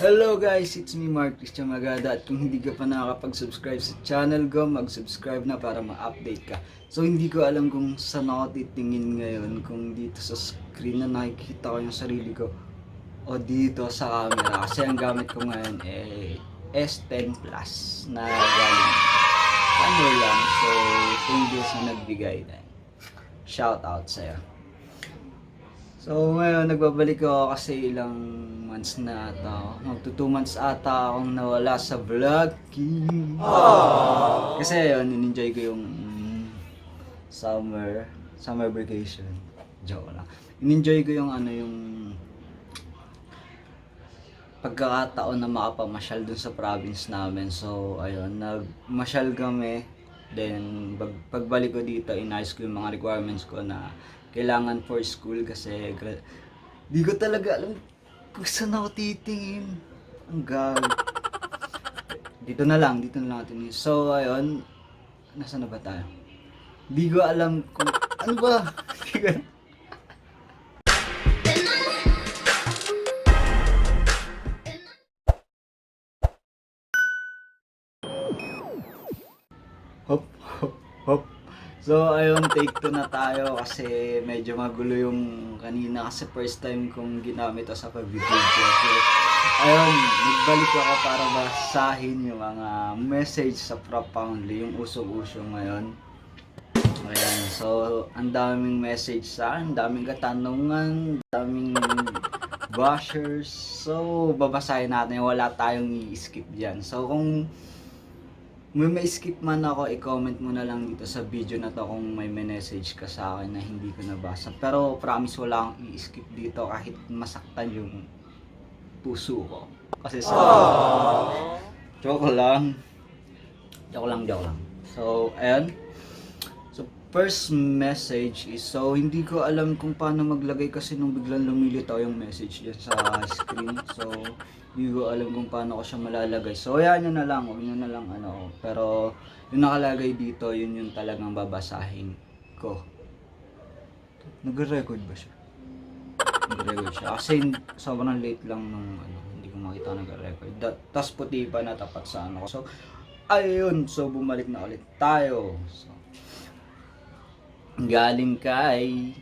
Hello guys, it's me Mark Christian Magada at kung hindi ka pa nakakapag-subscribe sa channel ko, mag-subscribe na para ma-update ka. So hindi ko alam kung saan ako titingin ngayon, kung dito sa screen na nakikita ko yung sarili ko o dito sa camera kasi ang gamit ko ngayon S10 Plus na galing camera lang. So thank you sa nagbigay na. Shout out sa'yo. So ngayon nagbabalik ako kasi ilang months na ata. Magto 2 months ata akong nawala sa vlogging. Kasi yun, in-enjoy ko yung summer vacation. Joke lang. In-enjoy ko yung yung pagkakataon na makapamasyal dun sa province namin. So ayun, nagmasyal kami. Then pagbalik ko dito, inayos ko yung mga requirements ko na kailangan for school kasi di ko talaga alam kung saan ako titingin. Ang gag. Dito na lang natin. So ayun, nasa na ba tayo? Di ko alam kung ano ba. Hop, hop, hop. So ayun, take 2 na tayo kasi medyo magulo yung kanina kasi first time kong ginamit ito sa pag-video. So ayun, nagbalik ako para basahin yung mga message sa Profoundly, yung usong-uso ngayon. Ayan, so ang daming message sa akin, daming katanungan, daming bashers. So babasahin natin, wala tayong i-skip dyan. So kung may skip man ako, i-comment mo na lang dito sa video na to kung may message ka sa akin na hindi ko nabasa. Pero promise wala akong i-skip dito kahit masaktan yung puso ko. Kasi sa joke lang. So, ayan. So, first message is, so hindi ko alam kung paano maglagay kasi nung biglang lumilitaw yung message dyan sa screen. So, hindi ko alam kung paano ko siya malalagay. So, ayan nyo na lang. Huwag nyo na lang Pero, yung nakalagay dito, yun yung talagang babasahin ko. Nag-record ba siya? Nag-record siya. Kasi sobrang late lang nung hindi ko makita nag-record. Tapos puti pa na tapat sa ko. So, ayun. So, bumalik na ulit tayo. So, galing kay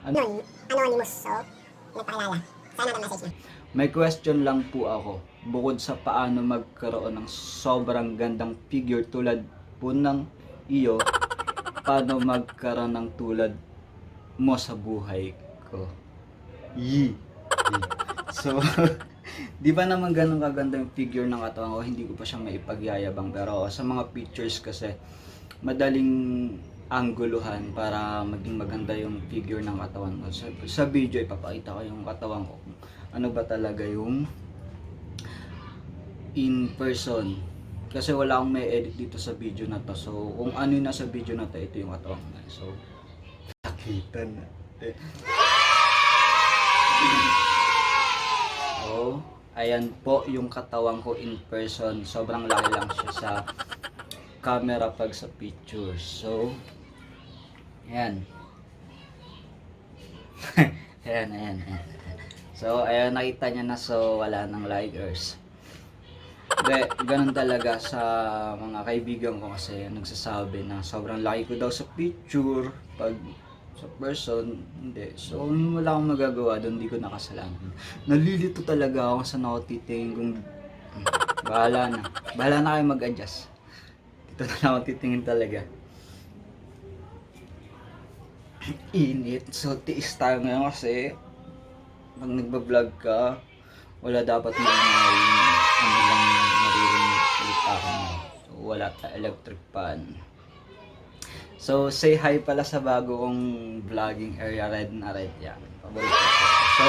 Anonymous. So, nagpakilala. Sana ang message niya. May question lang po ako. Bukod sa paano magkaroon ng sobrang gandang figure tulad po ng iyo, paano magkaroon ng tulad mo sa buhay ko? Yee. So, di ba naman ganun kaganda yung figure ng katawan ko? Hindi ko pa siya maipagyayabang. Pero sa mga pictures kasi, madaling angguluhan para maging maganda yung figure ng katawan ko. Sa video, ipapakita ko yung katawan ko. Ano ba talaga yung in person. Kasi wala akong may edit dito sa video na to. So, kung ano yung nasa video na to, ito yung katawan ko. So, nakita na. So, ayan po yung katawan ko in person. Sobrang laki lang siya sa camera pag sa picture. So, ayan. ayan. So, ayan, nakita niya na. So, wala nang likers. Hindi, ganun talaga sa mga kaibigan ko kasi nagsasabi na sobrang laki ko daw sa picture. Pag sa person, hindi. So, wala akong magagawa doon, hindi ko nakasalanan. Nalilito talaga ako sa nakatitingin kung bahala na. Bahala na kayo mag-adjust. Dito na lang ako titingin talaga. Init. So, tiis tayo ngayon kasi pag nagbablog ka, wala dapat maingay lang maririnig ulit ako mo. So, wala electric fan. So, say hi pala sa bago kong vlogging area, Red na Red yan. Paborito ko. So,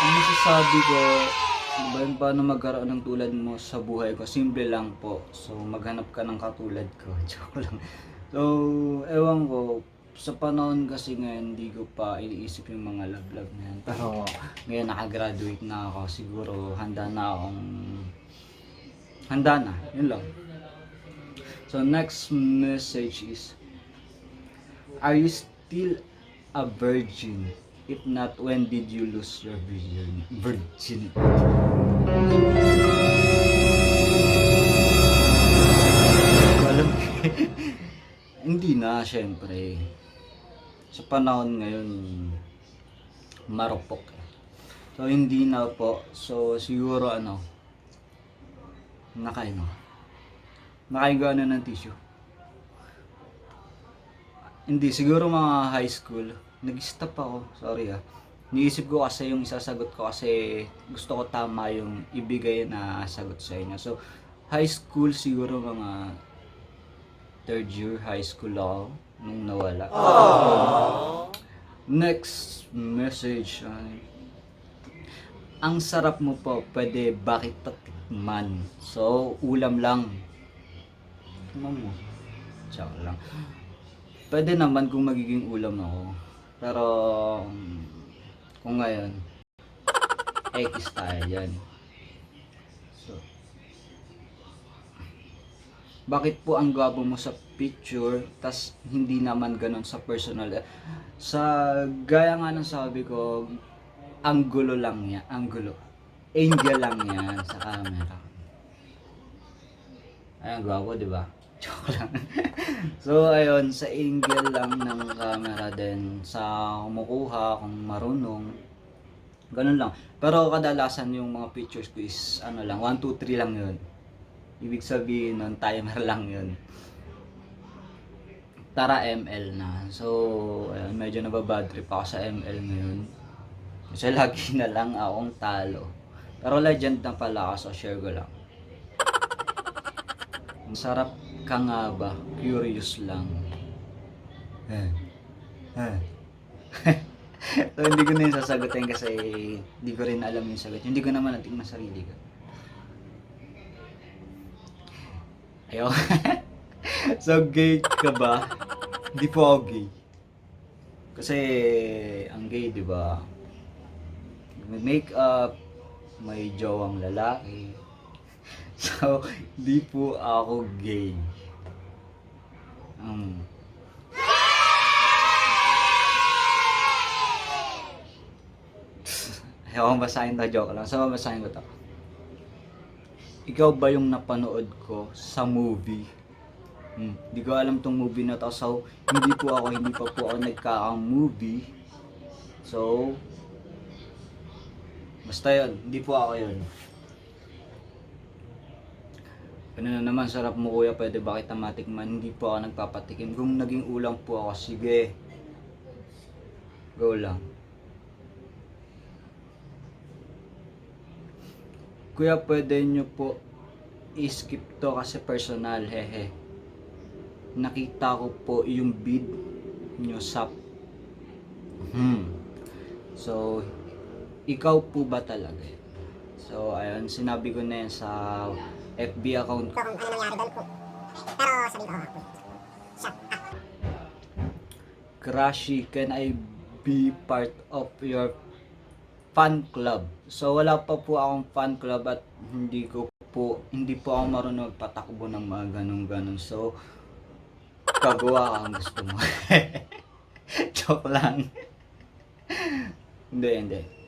ang masasabi ko, paano magkaroon ng tulad mo sa buhay ko? Simple lang po. So, maghanap ka ng katulad ko. Joke lang. So, ewan ko, sa panahon kasi ngayon, hindi ko pa iniisip yung mga love na yan. Pero ngayon nakagraduate na ako, siguro handa na. Yun lang. So next message is, are you still a virgin? If not, when did you lose your virginity? Alam hindi na, syempre. Sa panahon ngayon, marupok. So, hindi na po. So, siguro nakain ko ng tissue. Hindi, siguro mga high school. Nag-stop ako, sorry Niisip ko kasi yung isasagot ko kasi gusto ko tama yung ibigay na sagot sa inyo. So, high school siguro mga third year high school ako nung nawala. Next message. Ang sarap mo po, pwede bakit tatikman? So, ulam lang. Tingnan mo. Tsaka lang. Pwede naman kung magiging ulam ako. Pero, kung ngayon, X tayo yan. So, bakit po ang gwapo mo sa picture, tas hindi naman ganun sa personal? Sa, gaya nga ng sabi ko, ang gulo lang yan. Ang gulo. Angel lang yan sa camera. Ayan, gwapo, di ba? Joke lang. So, ayun, sa angle lang ng camera din, sa kumukuha, kung marunong, ganun lang. Pero kadalasan yung mga pictures ko is, 1, 2, 3 lang yun. Ibig sabihin nun, timer lang yun. Tara ML na. So, ayun, medyo nababad trip ako sa ML ngayon. Kasi lagi na lang akong talo. Pero legend na pala ako, so share ko lang. Ang sarap ka nga ba? Curious lang. So, hindi ko na yung sasagutin kasi hindi ko rin alam yung sagot. Hindi ko naman natingnan sarili ko. Ayaw. So, gay ka ba? Hindi po ako gay. Kasi, ang gay, di ba? May make-up, may jowang lalaki. So, di po ako gay. Ayaw kong basahin to, joke lang. So, basahin ko to. Ikaw ba yung napanood ko sa movie? Hindi ko alam tong movie na to. So, hindi pa po ako nagkaka-movie. So, basta yun, hindi po ako yun. Ano na naman, sarap mo kuya, pwede ba kita matikman? Hindi po ako nagpapatikim. Kung naging ulang po ako, sige. Go lang. Kuya, pwede nyo po i-skip to kasi personal, hehe. Nakita ko po yung bid nyo sa... So, ikaw po ba talaga? So, ayun, sinabi ko na yan sa FB account. Kung ano nangyari doon ko. Pero sabi ko, shut up. Crashy, can I be part of your fan club? So, wala pa po akong fan club at hindi po ako marunong magpatakbo ng mga ganun-ganun. So, kagawa ka ang gusto mo. Joke lang. Hindi.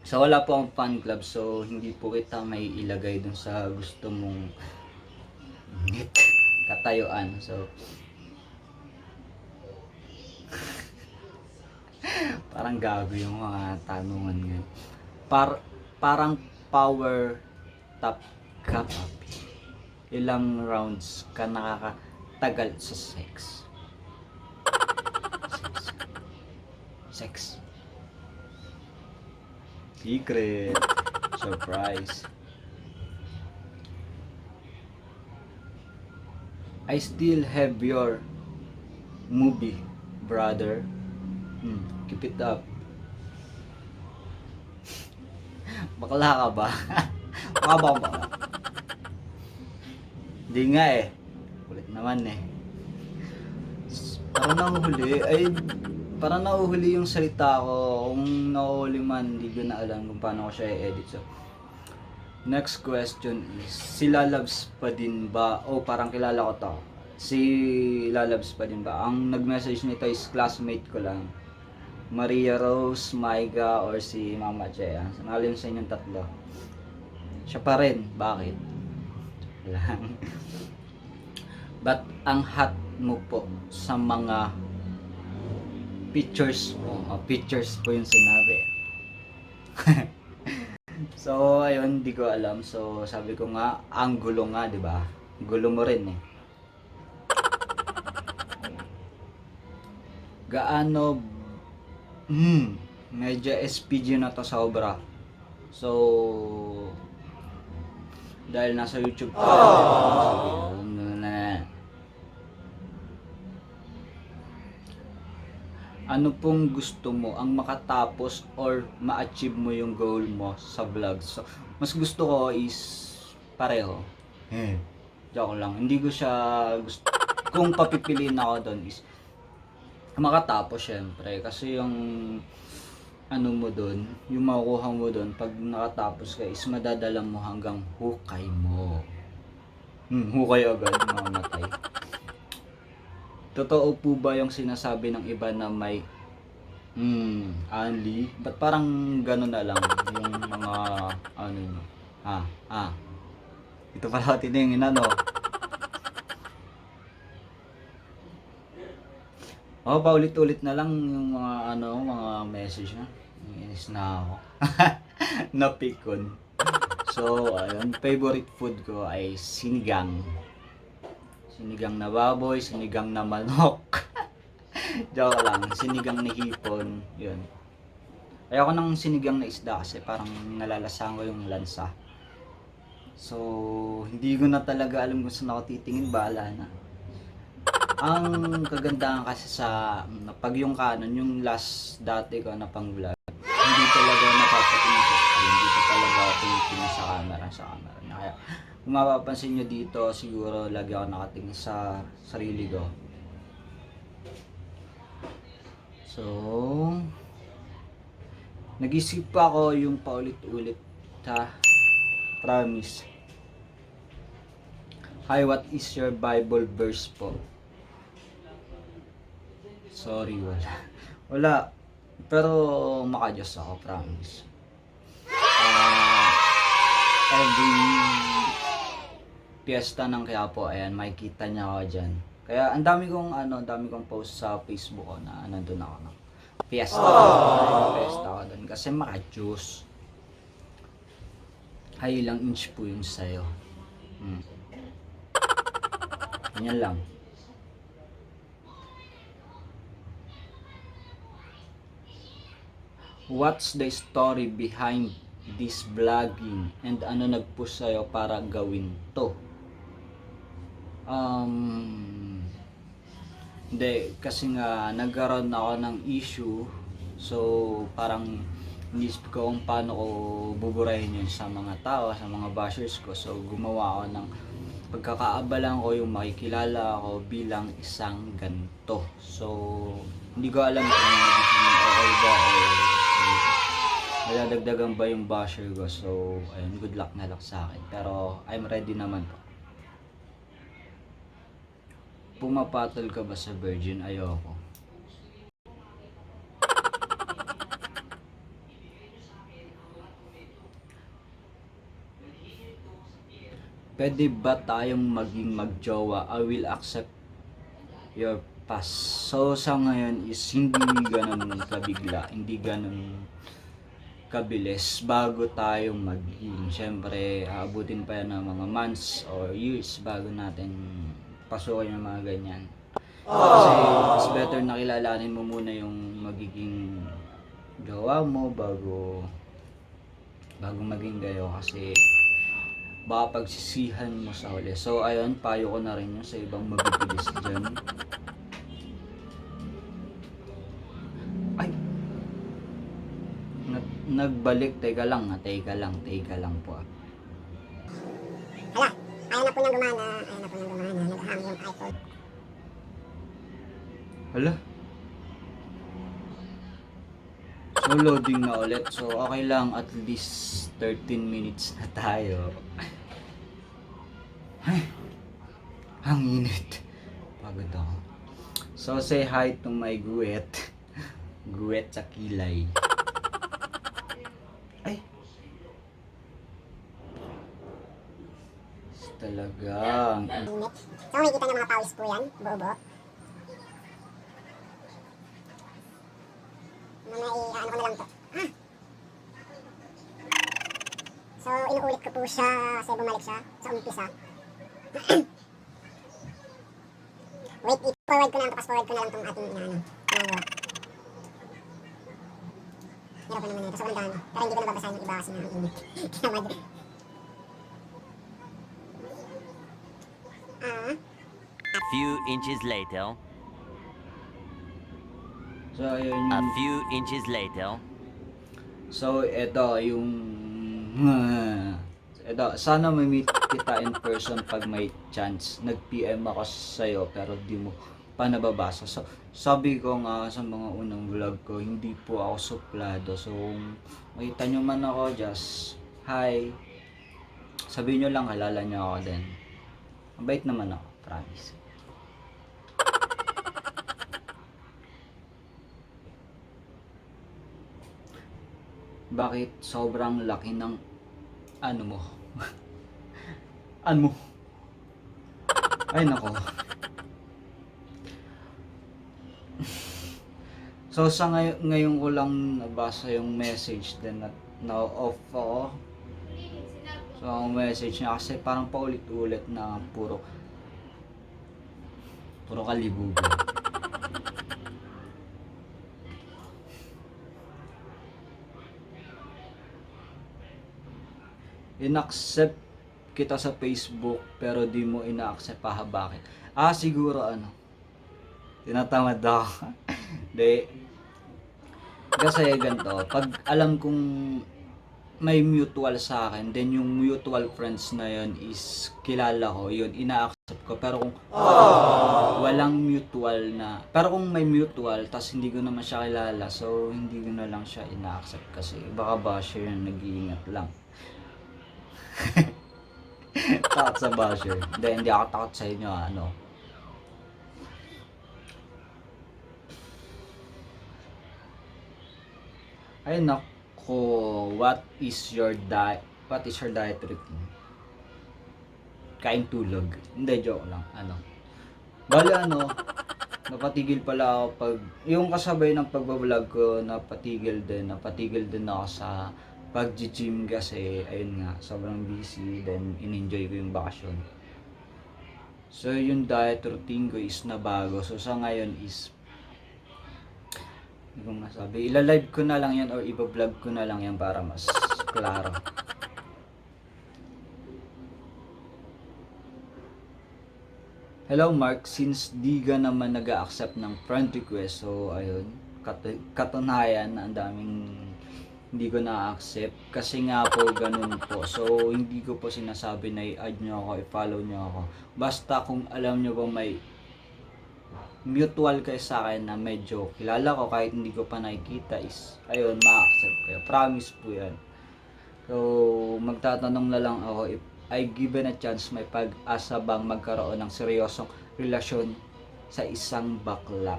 So, wala po akong fan club. So, hindi po kita may ilagay dun sa gusto mong katayuan. So, parang gago yung mga tanungan ngayon. Parang power top ka, papi. Ilang rounds ka nakakatagal sa sex? Sex. Secret. Surprise. I still have your movie, brother. Keep it up. Bakla ka ba? Baka ba akong bakla? Hindi nga eh. Kulit naman eh. Parang nahuhuli yung salita ko. Kung nahuhuli man, hindi ko na alam kung paano ko siya i-edit. So, next question is, si Lalabs pa din ba? Oh, parang kilala ko to. Si Lalabs pa din ba? Ang nag-message nito is classmate ko lang. Maria Rose, Maiga, or si Mama Chea. Sanalin sa inyong tatlo. Siya pa rin. Bakit? Lang. But ang hot mo po sa mga pictures mo. Pictures po yung sinabi. So, ayun, di ko alam. So, sabi ko nga, ang gulo nga, di ba? Gulo mo rin eh. Gaano medyo SPG na to sobra. So, dahil nasa YouTube ka, ano pong gusto mo ang makatapos or ma-achieve mo yung goal mo sa vlog? So, mas gusto ko is pareho. Joke lang. Hindi ko siya gusto. Kung papipiliin ako doon is makatapos syempre. Kasi yung ano mo doon, yung makukuha mo doon pag nakatapos ka is madadala mo hanggang hukay mo. Hukay agad, mamatay. Totoo po ba yung sinasabi ng iba na may only? Ba't parang gano'n na lang yung mga ano nyo? Ito pala tiningin ano. Paulit-ulit na lang yung mga ano, mga message na. Inis na ako. Napikon. So, ayun, favorite food ko ay sinigang. Sinigang na baboy, sinigang na manok. Joke lang, sinigang na hipon, yun. Ayoko ng sinigang na isda kasi parang nalalasahan ko yung lansa. So, hindi ko na talaga alam kung saan ako titingin, bahala na. Ang kagandahan kasi sa pag yung kanon, yung last dati ko na pang vlog, hindi talaga napapatingin sa screen, hindi ko talaga tinitingin sa camera. Kaya, kung mapapansin nyo dito, siguro lagi ako nakatingin sa sarili ko. So, nag-isip pa ako yung paulit-ulit ha. Promise. Hi, what is your Bible verse po? Sorry, wala. Wala. Pero makadiyos ako, promise. Every piyesta ng Quiapo, ayan, makikita niya ako dyan. Kaya ang dami kong post sa Facebook ko na nandun ako ng piyesta. Piyesta ako dun kasi makadiyos. Hay, ilang inch po yun sa'yo. Ganyan lang. What's the story behind this vlogging and ano nag-push sa'yo para gawin to? Hindi, kasi nga nagkaroon ako ng issue, so parang inisip ko kung paano ko buburahin yun sa mga tao, sa mga bashers ko. So gumawa ako ng pagkakaabalan ko yung makikilala ako bilang isang ganito. So hindi ko alam kung magiging okay ba o madadagdagan ba yung basher ko. So ayun, good luck na lang sa akin, pero I'm ready naman po. Pumapatol ka ba sa virgin? Ayoko. Pwede ba tayong maging magjowa? I will accept your past. So sa ngayon is hindi ganun kabigla, hindi ganun kabilis bago tayong maging. Siyempre, aabutin pa yan ng mga months or years bago natin pasukin yung mga ganyan. Kasi it's better na kilalanin mo muna yung magiging jowa mo bago maging gayo, kasi baka pagsisihan mo sa huli. So ayun, payo ko na rin yun sa ibang mabibilis dyan. Ay! Nagbalik, teka lang po. Hala, ayaw na po niyang gumana. Naghahang yung iPhone. Hala. So loading na ulit. So okay lang, at least 13 minutes na tayo. Ay, ang init. Pagod ako. So say hi to my guwet. Guwet sa kilay. Ay! Talagang. init. So makikita ng mga pawis po yan, buo-buo. Ano ko na lang to. So inuulit ko po siya kasi bumalik siya sa umpisa. Wait, i-forward ko na lang to, fast-forward ko na lang tong ating ginagawa. Hirap naman ito, sobrang dami. Pero hindi ko nababasahin yung iba kasi nga ang init. Kinamad. A few inches later. So, ayun A yung... few inches later. So, eto yung... Eto, sana may meet kita in person pag may chance. Nag-PM ako sa'yo pero di mo pa nababasa. So, sabi ko nga sa mga unang vlog ko, hindi po ako suplado. So, makita nyo man ako, just hi. Sabihin nyo lang, halala nyo ako din. Mabait naman ako, promise. Bakit sobrang laki ng ano mo? Ano mo? Ay nako. So sa ngayon ko lang nabasa yung message din na off ako. So ang message niya kasi parang paulit-ulit na puro kalibugan. In-accept kita sa Facebook pero di mo ina-accept pa. Bakit? Siguro tinatamad ako. Di. Kasi ganito, pag alam kong may mutual sa akin, then yung mutual friends na yon is kilala ko, yun, ina-accept ko. Pero kung walang mutual na, pero kung may mutual, tas hindi ko naman siya kilala, so hindi ko na lang siya ina-accept kasi baka ba siya yung nag-iingat lang. Takot sa basher. Hindi ako takot sa inyo, Ay nako, what is your diet routine? Kain, tulog. Hindi, joke lang. Bali napatigil pala ako pag, yung kasabay ng pagbablog ko, napatigil din ako sa pag-gym kasi ayun nga, sobrang busy, then in-enjoy ko yung bakasyon. So yung diet routine ko is nabago. So sa ngayon is hindi ko masabi, ila-live ko na lang yan or iba-vlog ko na lang yan para mas klaro. Hello Mark, since di ka naman nag-accept ng friend request, so ayun, katunayan na ang daming hindi ko na-accept kasi nga po ganun po. So hindi ko po sinasabi na i-add nyo ako, i-follow nyo ako. Basta kung alam nyo ba may mutual kayo sa akin na medyo kilala ko kahit hindi ko pa nakikita is ayun, ma-accept kayo. Promise po yan. So magtatanong na lang ako, if I given a chance, may pag-asa bang magkaroon ng seryosong relasyon sa isang bakla?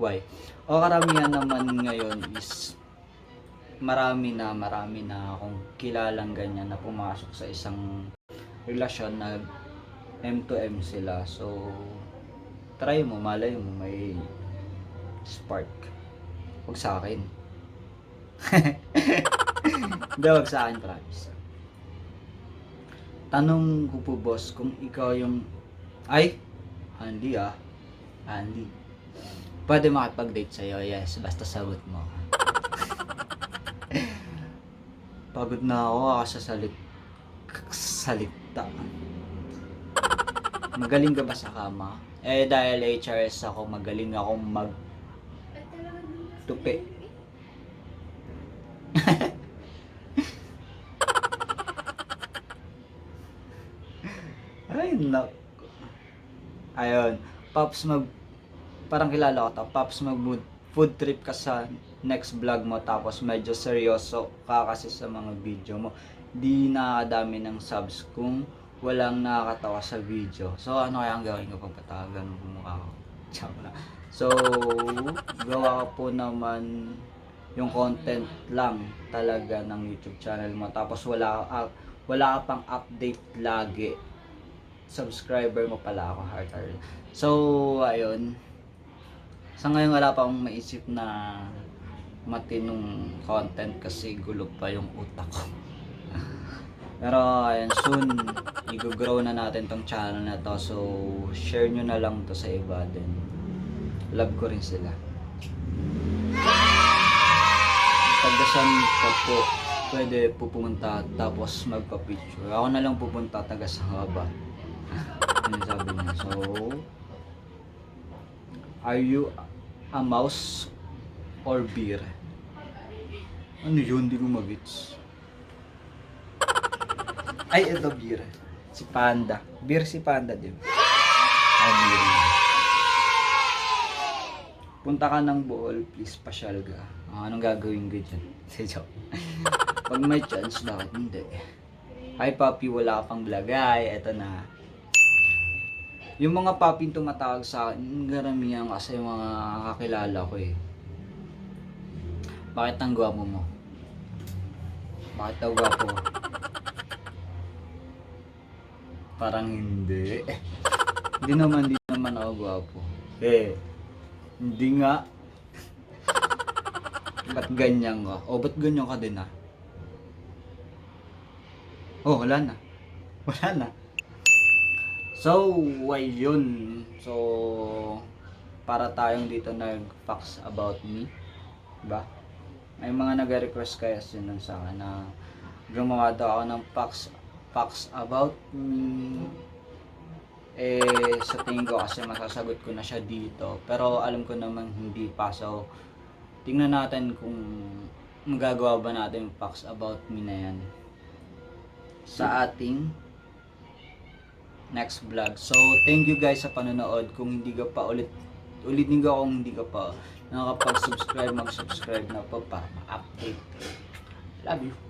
Why? O karamihan naman ngayon is marami na akong kilalang ganyan na pumasok sa isang relasyon na M2M sila. So try mo, malay mo may spark. Huwag sa akin. Hindi, huwag sa akin, promise. Tanong ko po boss, kung ikaw yung Andy Andy, pwede makipag-date sa'yo? Yes, basta sagot mo. Pagod na ako sa salita. Magaling ka ba sa kama? Dahil HRS ako, magaling ako tupi. Ay, nak. Ayun, Pops, parang kilala ko to. Pops, food trip ka sa next vlog mo tapos medyo seryoso ka kasi sa mga video mo. Di nakakadami ng subs kung walang nakakatawa sa video. So ano kaya ang gawin ko pag patagan ng mukha ko? Tsaka na. So, gawa ko po naman yung content lang talaga ng YouTube channel mo. Tapos wala ka pang update lagi. Subscriber mo pala ako, heart. So, ayun. Sa ngayon wala pa akong maisip na matinong content kasi gulo pa yung utak ko. Pero ayun, soon i-grow na natin tong channel na to. So, share nyo na lang to sa iba din. Love ko rin sila. Pagdasan ka po, pwede pupunta tapos magpa-picture. Ako na lang pupunta taga sa haba. Ano sabi niya? So, are you a mouse or beer? Ano yun? Hindi ko magits. Ay, ito beer. Si Panda. Beer si Panda, di ba? Ah, beer. Punta ka ng Bohol, please, pasyal ka. Anong gagawin ko dyan? Say joke. Pag may chance, bakit hindi? Hi, Papi, wala ka pang blagay. Eto na. Yung mga Papi tumatawag sa akin, garamihan kasi mga kakilala ko eh. Bakit ang gwapo mo? Bakit daw gwapo? Parang hindi. Hindi naman ako gwapo. Hindi nga. Ba't ganyan ka? Ba't ganyan ka din wala na. Wala na. So, ayun. So, para tayong dito nag-facts about me. Diba? May mga nag-request kaya siya sa akin na gumawa daw ako ng facts about me. Sa tingin ko kasi masasagot ko na siya dito. Pero alam ko naman hindi pa. So, tingnan natin kung magagawa ba natin yung facts about me na yan sa ating next vlog. So, thank you guys sa panonood. Kung hindi ka pa ulitin ko kung hindi ka pa nakakapag-subscribe, mag-subscribe na pa ma-update. Love you.